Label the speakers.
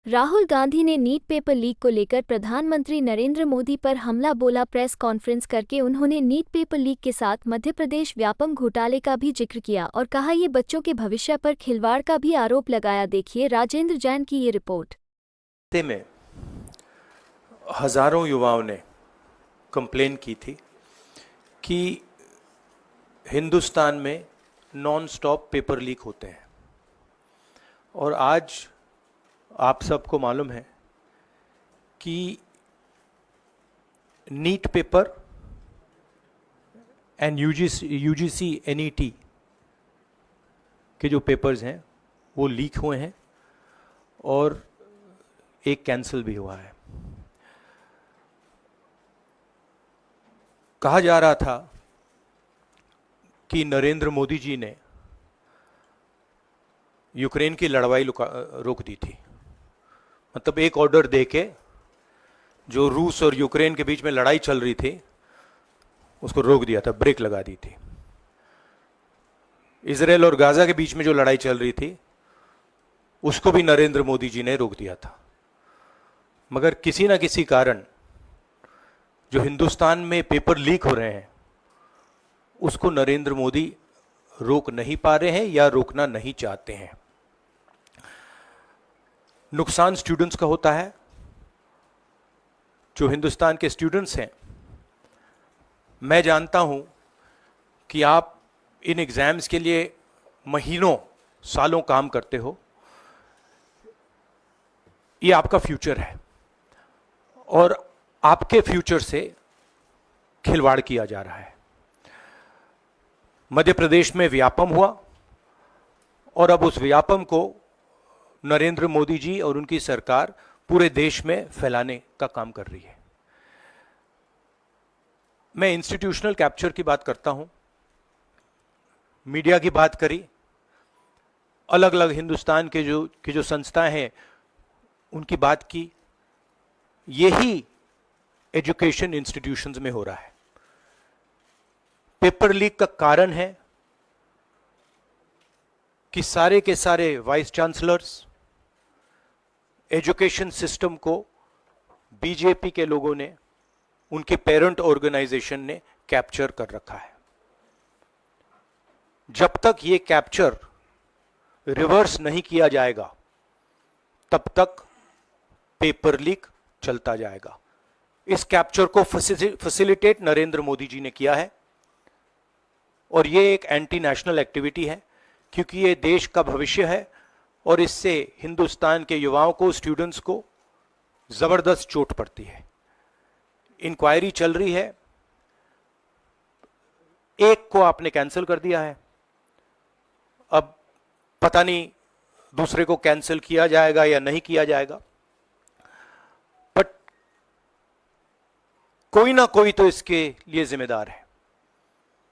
Speaker 1: राहुल गांधी ने NEET paper leak को लेकर प्रधानमंत्री नरेंद्र मोदी पर हमला बोला। प्रेस कॉन्फ्रेंस करके उन्होंने नीट पेपर लीक के साथ मध्य प्रदेश व्यापम घोटाले का भी जिक्र किया और कहा ये बच्चों के भविष्य पर खिलवाड़ का भी आरोप लगाया। देखिए राजेंद्र जैन की ये रिपोर्ट।
Speaker 2: में हजारों युवाओं ने कंप्लेन की थी कि हिंदुस्तान में नॉन स्टॉप पेपर लीक होते हैं और आज आप सबको मालूम है कि NEET paper and UGC NET के जो पेपर्स हैं वो लीक हुए हैं और एक कैंसिल भी हुआ है। कहा जा रहा था कि नरेंद्र मोदी जी ने यूक्रेन की लड़ाई रोक दी थी, मतलब एक ऑर्डर देके जो रूस और यूक्रेन के बीच में लड़ाई चल रही थी उसको रोक दिया था, ब्रेक लगा दी थी। इजराइल और गाजा के बीच में जो लड़ाई चल रही थी उसको भी नरेंद्र मोदी जी ने रोक दिया था। मगर किसी ना किसी कारण जो हिंदुस्तान में पेपर लीक हो रहे हैं उसको नरेंद्र मोदी रोक नहीं पा रहे हैं या रोकना नहीं चाहते हैं। नुकसान स्टूडेंट्स का होता है। जो हिंदुस्तान के स्टूडेंट्स हैं, मैं जानता हूं कि आप इन एग्जाम्स के लिए महीनों सालों काम करते हो। ये आपका फ्यूचर है और आपके फ्यूचर से खिलवाड़ किया जा रहा है। मध्य प्रदेश में व्यापम हुआ और अब उस व्यापम को नरेंद्र मोदी जी और उनकी सरकार पूरे देश में फैलाने का काम कर रही है। मैं इंस्टीट्यूशनल कैप्चर की बात करता हूं, मीडिया की बात करी, अलग अलग हिंदुस्तान के जो संस्थाएं हैं उनकी बात की। यही एजुकेशन इंस्टीट्यूशंस में हो रहा है। पेपर लीक का कारण है कि सारे के सारे वाइस चांसलर्स, एजुकेशन सिस्टम को बीजेपी के लोगों ने, उनके पेरेंट ऑर्गेनाइजेशन ने कैप्चर कर रखा है। जब तक ये कैप्चर रिवर्स नहीं किया जाएगा तब तक पेपर लीक चलता जाएगा। इस कैप्चर को फैसिलिटेट नरेंद्र मोदी जी ने किया है और ये एक एंटी नेशनल एक्टिविटी है क्योंकि ये देश का भविष्य है और इससे हिंदुस्तान के युवाओं को, स्टूडेंट्स को जबरदस्त चोट पड़ती है। इंक्वायरी चल रही है, एक को आपने कैंसिल कर दिया है, अब पता नहीं दूसरे को कैंसिल किया जाएगा या नहीं किया जाएगा, बट कोई ना कोई तो इसके लिए जिम्मेदार है।